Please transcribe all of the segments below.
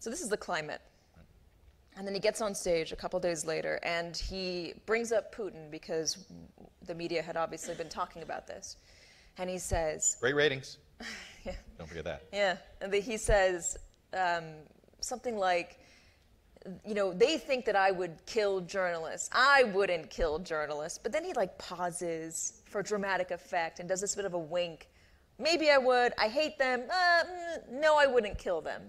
So this is the climate. And then he gets on stage a couple days later, and he brings up Putin because the media had obviously been talking about this. And he says... Great ratings. Yeah. Don't forget that. Yeah. And he says something like, you know, they think that I would kill journalists. I wouldn't kill journalists. But then he, like, pauses for dramatic effect and does this bit of a wink. Maybe I would. I hate them. No, I wouldn't kill them.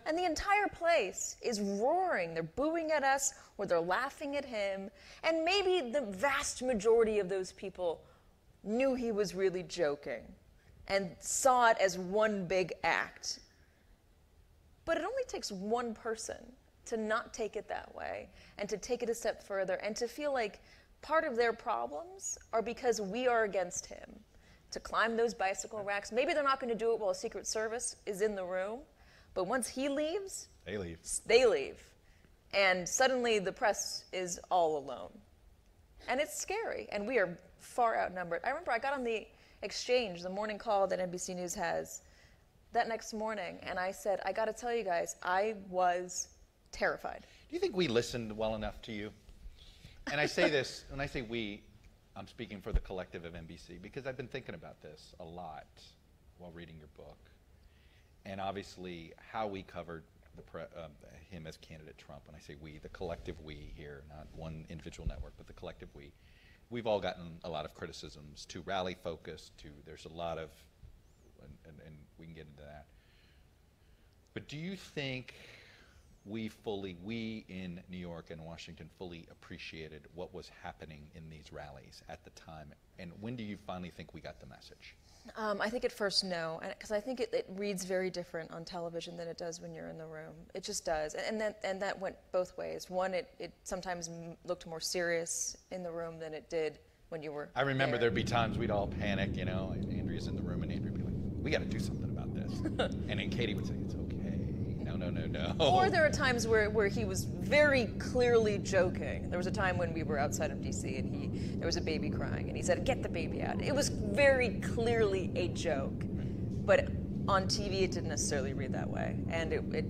And the entire place is roaring. They're booing at us, or they're laughing at him. And maybe the vast majority of those people knew he was really joking and saw it as one big act. But it only takes one person to not take it that way and to take it a step further and to feel like part of their problems are because we are against him. To climb those bicycle racks. Maybe they're not going to do it while Secret Service is in the room. But once he leaves, they leave. And suddenly the press is all alone. And it's scary. And we are far outnumbered. I remember I got on the exchange, the morning call that NBC News has, that next morning. And I said, I got to tell you guys, I was terrified. Do you think we listened well enough to you? And I say this, when I say we, I'm speaking for the collective of NBC, because I've been thinking about this a lot while reading your book. And obviously, how we covered him as candidate Trump. When I say we, the collective we here, not one individual network, but the collective we. We've all gotten a lot of criticisms, too rally focused, there's a lot of, and we can get into that. But do you think we in New York and Washington fully appreciated what was happening in these rallies at the time? And when do you finally think we got the message? I think at first, no, because I think it reads very different on television than it does when you're in the room. It just does, and that went both ways. One, it sometimes looked more serious in the room than it did when you were I remember there. There'd be times we'd all panic, you know, and Andrea's in the room, and Andrea'd be like, we got to do something about this. And then Katy would say, it's okay. No. Or there are times where he was very clearly joking. There was a time when we were outside of D.C. and there was a baby crying, and he said, get the baby out. It was very clearly a joke, but on TV it didn't necessarily read that way, and it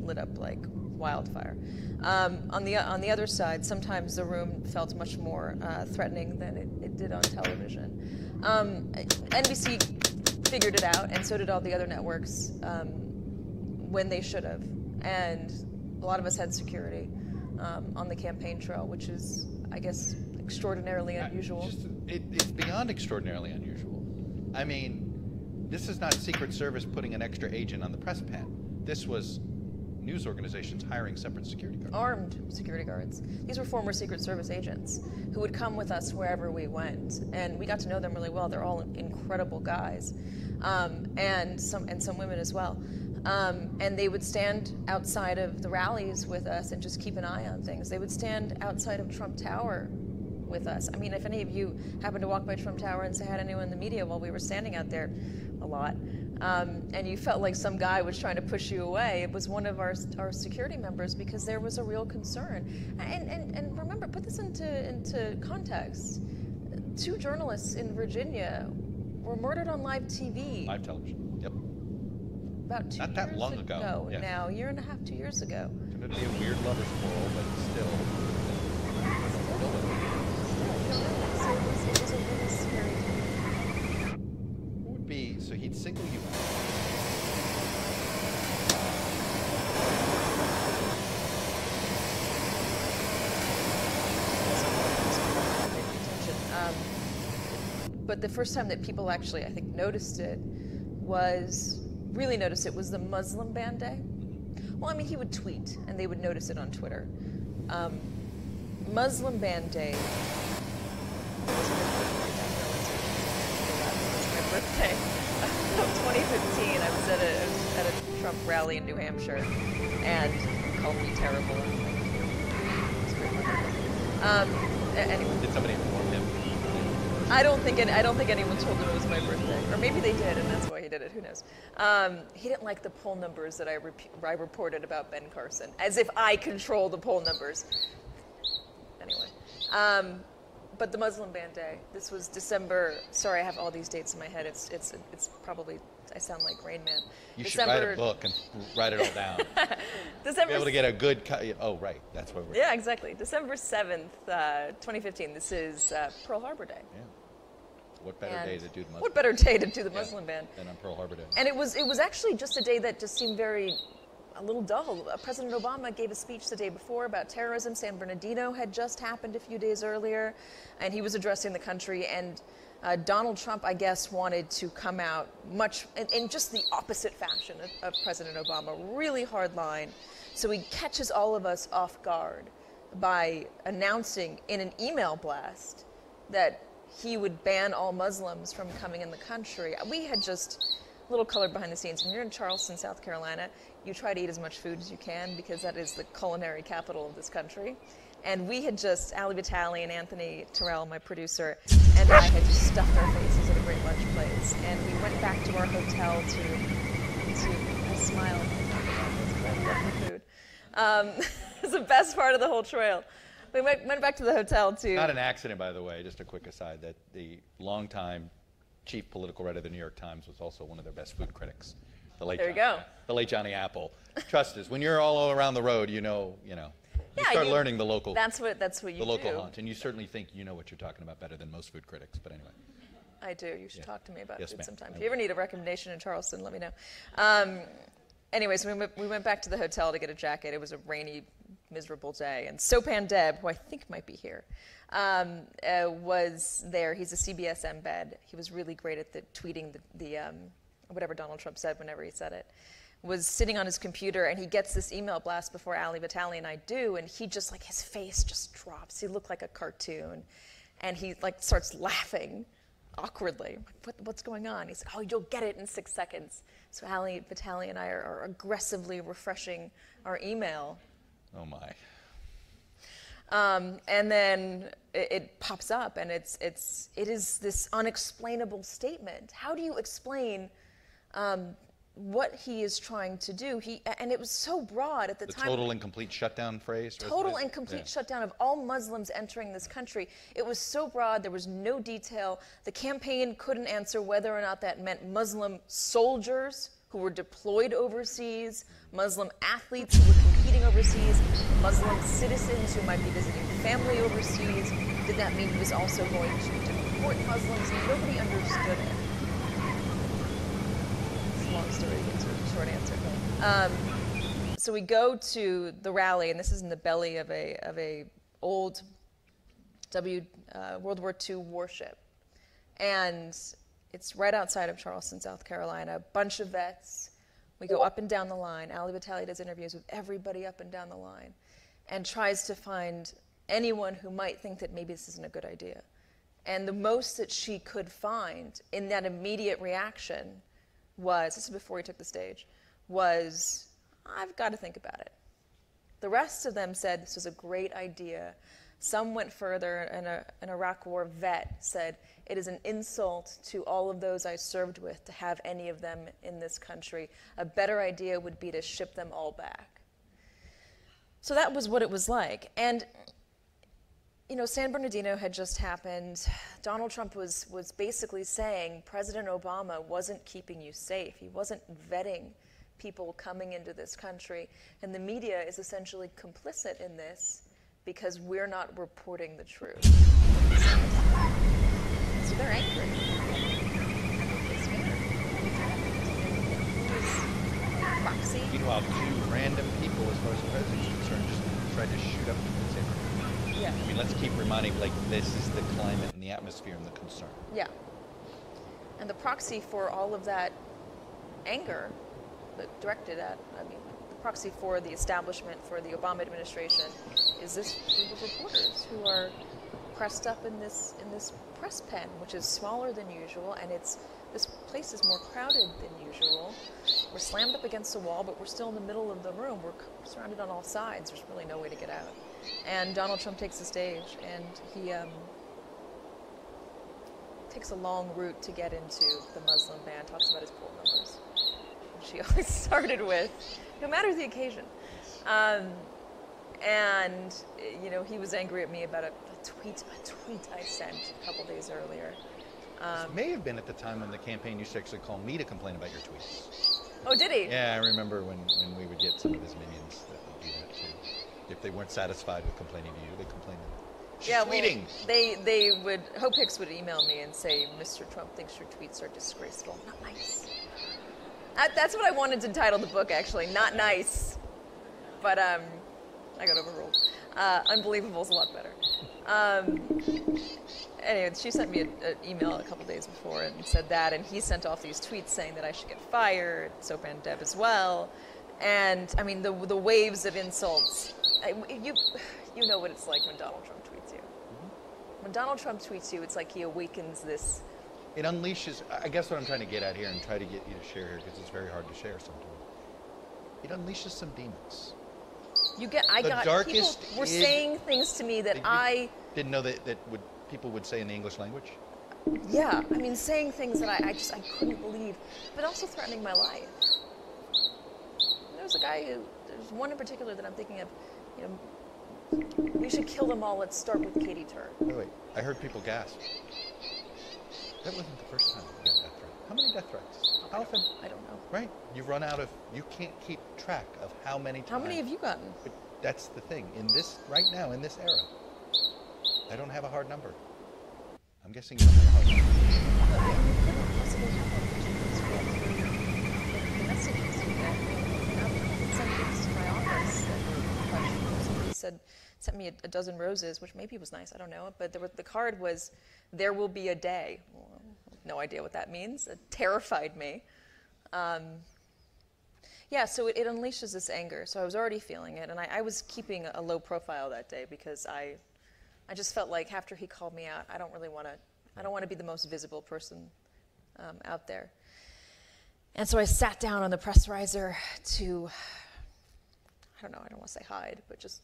lit up like wildfire. On the other side, sometimes the room felt much more threatening than it did on television. NBC figured it out, and so did all the other networks. When they should have. And a lot of us had security on the campaign trail, which is, I guess, extraordinarily unusual. It's beyond extraordinarily unusual. I mean, this is not Secret Service putting an extra agent on the press pen. This was news organizations hiring separate security guards. Armed security guards. These were former Secret Service agents who would come with us wherever we went. And we got to know them really well. They're all incredible guys. And some women as well. And they would stand outside of the rallies with us and just keep an eye on things. They would stand outside of Trump Tower with us. I mean, if any of you happened to walk by Trump Tower and say hi to anyone in the media while we were standing out there, a lot, and you felt like some guy was trying to push you away, it was one of our security members because there was a real concern. And remember, put this into context. 2 journalists in Virginia were murdered on live TV. Live television, yep. About 2 Not that long ago. Yeah. Now, a year and a half, 2 years ago. It's going to be a weird lover's quarrel, but still. So it was a really scary time. Who would be, so he'd single you out. But the first time that people actually, I think, really noticed it was the Muslim ban day. Well, I mean, he would tweet, and they would notice it on Twitter. Muslim ban day was my birthday. 2015, I was at a Trump rally in New Hampshire, and he called me terrible. Anyway. Did somebody inform him? I don't think anyone told him it was my birthday, or maybe they did, and that's why he did it. Who knows? He didn't like the poll numbers that I reported about Ben Carson, as if I control the poll numbers. Anyway, but the Muslim ban day. This was December. Sorry, I have all these dates in my head. It's probably I sound like Rain Man. You should write a book and write it all down. Be able to get a good oh, right. That's what we're Yeah, exactly. December 7th, 2015. This is Pearl Harbor Day. Yeah. What better day to do the Muslim What better day to do the Muslim ban? Than on Pearl Harbor Day. And it was actually just a day that just seemed a little dull. President Obama gave a speech the day before about terrorism. San Bernardino had just happened a few days earlier, and he was addressing the country. And Donald Trump, I guess, wanted to come out much in just the opposite fashion of President Obama, really hard line. So he catches all of us off guard by announcing in an email blast that he would ban all Muslims from coming in the country. We had just a little color behind the scenes. When you're in Charleston, South Carolina, you try to eat as much food as you can because that is the culinary capital of this country. And we had just, Ali Vitale and Anthony Terrell, my producer, and I had just stuffed our faces at a great lunch place. And we went back to our hotel I smiled. I love the food. It's the best part of the whole trail. We went back to the hotel to... Not an accident, by the way, just a quick aside, that the longtime chief political writer of the New York Times was also one of their best food critics. The late The late Johnny Apple. Trust us, when you're all around the road, you start learning the local. That's what you do. The local haunt, and you certainly think you know what you're talking about better than most food critics. But anyway. I do. You should talk to me about food sometime. If you ever need a recommendation in Charleston, let me know. Anyways, we went back to the hotel to get a jacket. It was a rainy, miserable day, and Sopan Deb, who I think might be here, was there. He's a CBS embed. He was really great at tweeting the whatever Donald Trump said whenever he said it. Was sitting on his computer, and he gets this email blast before Ali Vitale and I do, and he just, like, his face just drops. He looked like a cartoon, and he, like, starts laughing awkwardly. What's going on? He said, oh, you'll get it in 6 seconds. So Ali Vitale and I are aggressively refreshing our email. Oh, my. And then it pops up, and it is this unexplainable statement. How do you explain what he is trying to do? And it was so broad at the time. The total and complete shutdown phrase? Total and complete shutdown of all Muslims entering this country. It was so broad, there was no detail. The campaign couldn't answer whether or not that meant Muslim soldiers who were deployed overseas, Muslim athletes who were competing overseas, Muslim citizens who might be visiting family overseas. Did that mean he was also going to deport Muslims? Nobody understood it. Long story to get to a short answer. So we go to the rally, and this is in the belly of a old World War II warship, and it's right outside of Charleston, South Carolina. A bunch of vets. We go up and down the line. Ali Vitale does interviews with everybody up and down the line, and tries to find anyone who might think that maybe this isn't a good idea. And the most that she could find in that immediate reaction was, this is before he took the stage, was, I've got to think about it. The rest of them said this was a great idea. Some went further, and an Iraq War vet said, it is an insult to all of those I served with to have any of them in this country. A better idea would be to ship them all back. So that was what it was like. And San Bernardino had just happened. Donald Trump was basically saying President Obama wasn't keeping you safe. He wasn't vetting people coming into this country. And the media is essentially complicit in this because we're not reporting the truth. So they're angry. They're scared. Proxy. Meanwhile, two random people, as far as the president is concerned, just tried to shoot up the San Bernardino. Yeah. I mean, let's keep reminding, this is the climate and the atmosphere and the concern. Yeah. And the proxy for all of that anger directed at, the proxy for the establishment, for the Obama administration, is this group of reporters who are pressed up in this press pen, which is smaller than usual, and this place is more crowded than usual. We're slammed up against a wall, but we're still in the middle of the room. We're surrounded on all sides. There's really no way to get out. And Donald Trump takes the stage, and he takes a long route to get into the Muslim ban, talks about his poll numbers, which he always started with, no matter the occasion. And, he was angry at me about a tweet I sent a couple days earlier. This may have been at the time when the campaign used to actually call me to complain about your tweets. Oh, did he? Yeah, I remember when we would get some of his minions that would do that too. If they weren't satisfied with complaining to you, they complained to me. She's tweeting. Well, they would, Hope Hicks would email me and say, Mr. Trump thinks your tweets are disgraceful. Not nice. That's what I wanted to title the book, actually. Not nice. But I got overruled. Unbelievable is a lot better. Anyway, she sent me an email a couple days before and said that, and he sent off these tweets saying that I should get fired, Soap and Deb as well. And, I mean, the waves of insults. You know what it's like when Donald Trump tweets you. Mm-hmm. When Donald Trump tweets you, it's like he awakens this. It unleashes, I guess what I'm trying to get at here and try to get you to share here, because it's very hard to share sometimes. It unleashes some demons. People were saying things to me that I didn't know that people would say in the English language. Yeah, I mean, saying things that I couldn't believe, but also threatening my life. There's one in particular that I'm thinking of, you know, we should kill them all, let's start with Katy Tur. Wait, I heard people gasp. That wasn't the first time you got a death threat. How many death threats? How often? I don't know. Right, you can't keep track of how many times. How many have you gotten? But that's the thing, right now, in this era, I don't have a hard number. I'm guessing you don't have a hard number. Sent me a dozen roses, which maybe was nice, I don't know, but the card was, there will be a day. Well, no idea what that means. It terrified me. Yeah, so it unleashes this anger. So I was already feeling it, and I was keeping a low profile that day because I just felt like after he called me out, I don't want to be the most visible person out there. And so I sat down on the press riser to, I don't want to say hide, but just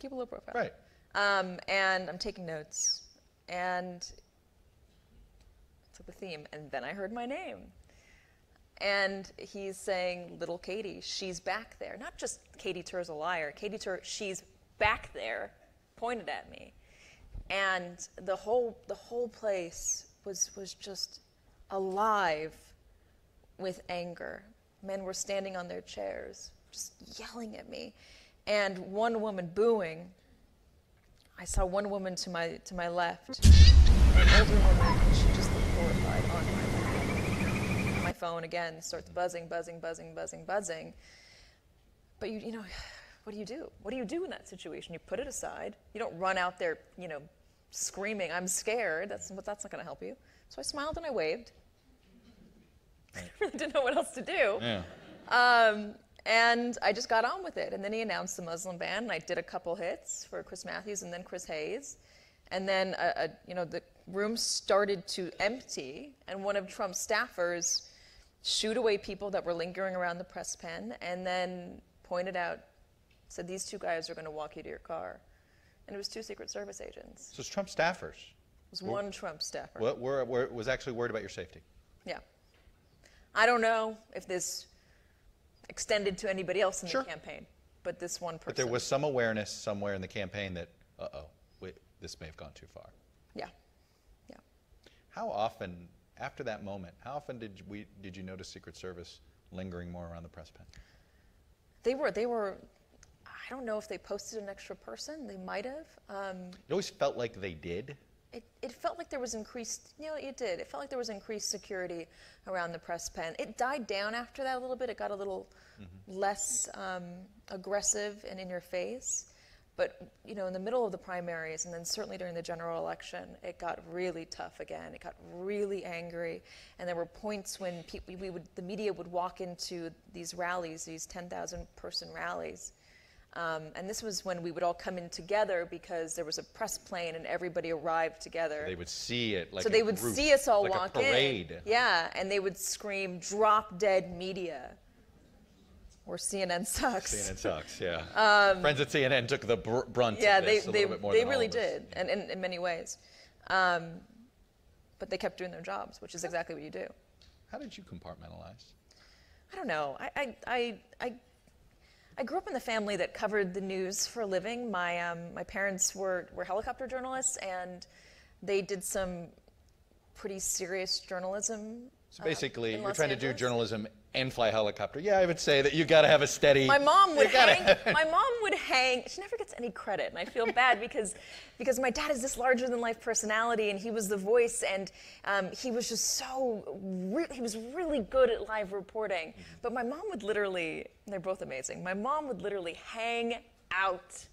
keep a low profile. Right. And I'm taking notes, and it's like the theme, and then I heard my name. And he's saying, little Katy, she's back there. Not just Katy Tur's a liar. Katy Tur, she's back there, pointed at me. And the whole place was just alive with anger. Men were standing on their chairs, just yelling at me. And one woman booing. I saw one woman to my left, an older woman, and she just looked horrified on my left. My phone again starts buzzing. But you know, what do you do? What do you do in that situation? You put it aside. You don't run out there, screaming, I'm scared. That's not going to help you. So I smiled and I waved. I really didn't know what else to do. Yeah. And I just got on with it. And then he announced the Muslim ban, and I did a couple hits for Chris Matthews and then Chris Hayes. And then, the room started to empty, and one of Trump's staffers shooed away people that were lingering around the press pen, and then pointed out, said, these two guys are going to walk you to your car. And it was 2 Secret Service agents. So it's Trump staffers? It was one Trump staffer. Was actually worried about your safety? Yeah. I don't know if this extended to anybody else in the campaign, but this one person. But there was some awareness somewhere in the campaign that, this may have gone too far. Yeah. How often, after that moment, did you notice Secret Service lingering more around the press pen? They were, I don't know if they posted an extra person. They might have. It always felt like they did. It felt like there was increased, it did. It felt like there was increased security around the press pen. It died down after that a little bit. It got a little less aggressive and in your face. But, in the middle of the primaries, and then certainly during the general election, it got really tough again. It got really angry. And there were points when the media would walk into these rallies, these 10,000-person rallies. And this was when we would all come in together because there was a press plane and everybody arrived together. They would see it like so they would see us all like walk a parade. in. Yeah, and they would scream, "Drop dead media." Or CNN sucks. CNN sucks, yeah. Friends at CNN took the brunt of this a little bit more they than really all of us. did, and in many ways. But they kept doing their jobs, which is exactly what you do. How did you compartmentalize? I don't know. I grew up in the family that covered the news for a living. My parents were helicopter journalists, and they did some pretty serious journalism. So basically, in you're Los trying to do Angeles. journalism and fly helicopter. Yeah, I would say that you got to have a steady. My mom would you gotta- hang. My mom would hang. She never gets any credit, and I feel bad because my dad is this larger than life personality, and he was the voice, and he was just so. He was really good at live reporting. But my mom would literally. They're both amazing. My mom would literally hang out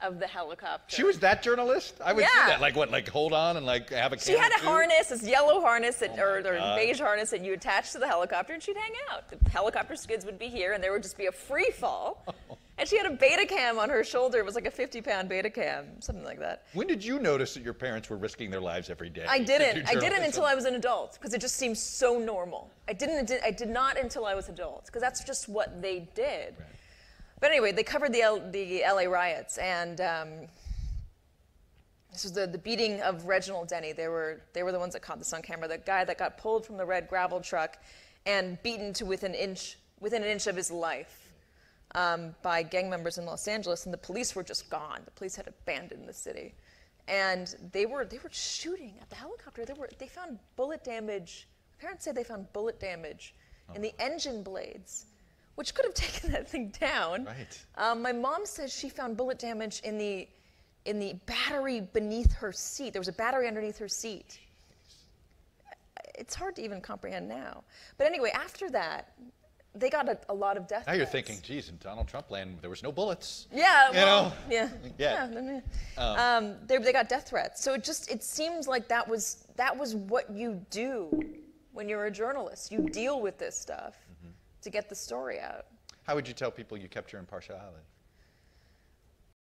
of the helicopter. She was that journalist? I would see Yeah. that. Like what? Like hold on and like have a. She had a camera too? harness, this yellow harness or God. beige harness that you attached to the helicopter, and she'd hang out. The helicopter skids would be here, and there would just be a free fall. And she had a beta cam on her shoulder. It was like a 50-pound beta cam, something like that. When did you notice that your parents were risking their lives every day? I to do didn't. I didn't journalism? until I was an adult, because it just seemed so normal. I did not until I was adult, because that's just what they did. Right. But anyway, they covered the LA riots, and this was the beating of Reginald Denny. They were the ones that caught this on camera. The guy that got pulled from the red gravel truck and beaten to within an inch of his life by gang members in Los Angeles, and the police were just gone. The police had abandoned the city, and they were shooting at the helicopter. They found bullet damage. Parents say they found bullet damage in the engine blades, which could have taken that thing down. Right. My mom says she found bullet damage in the battery beneath her seat. There was a battery underneath her seat. It's hard to even comprehend now. But anyway, after that, they got a lot of death Now you're threats. thinking, geez, in Donald Trump land, there was no bullets. Yeah, You well, know? yeah. Yeah. They got death threats. So it seems like that was what you do when you're a journalist. You deal with this stuff to get the story out. How would you tell people you kept your impartiality?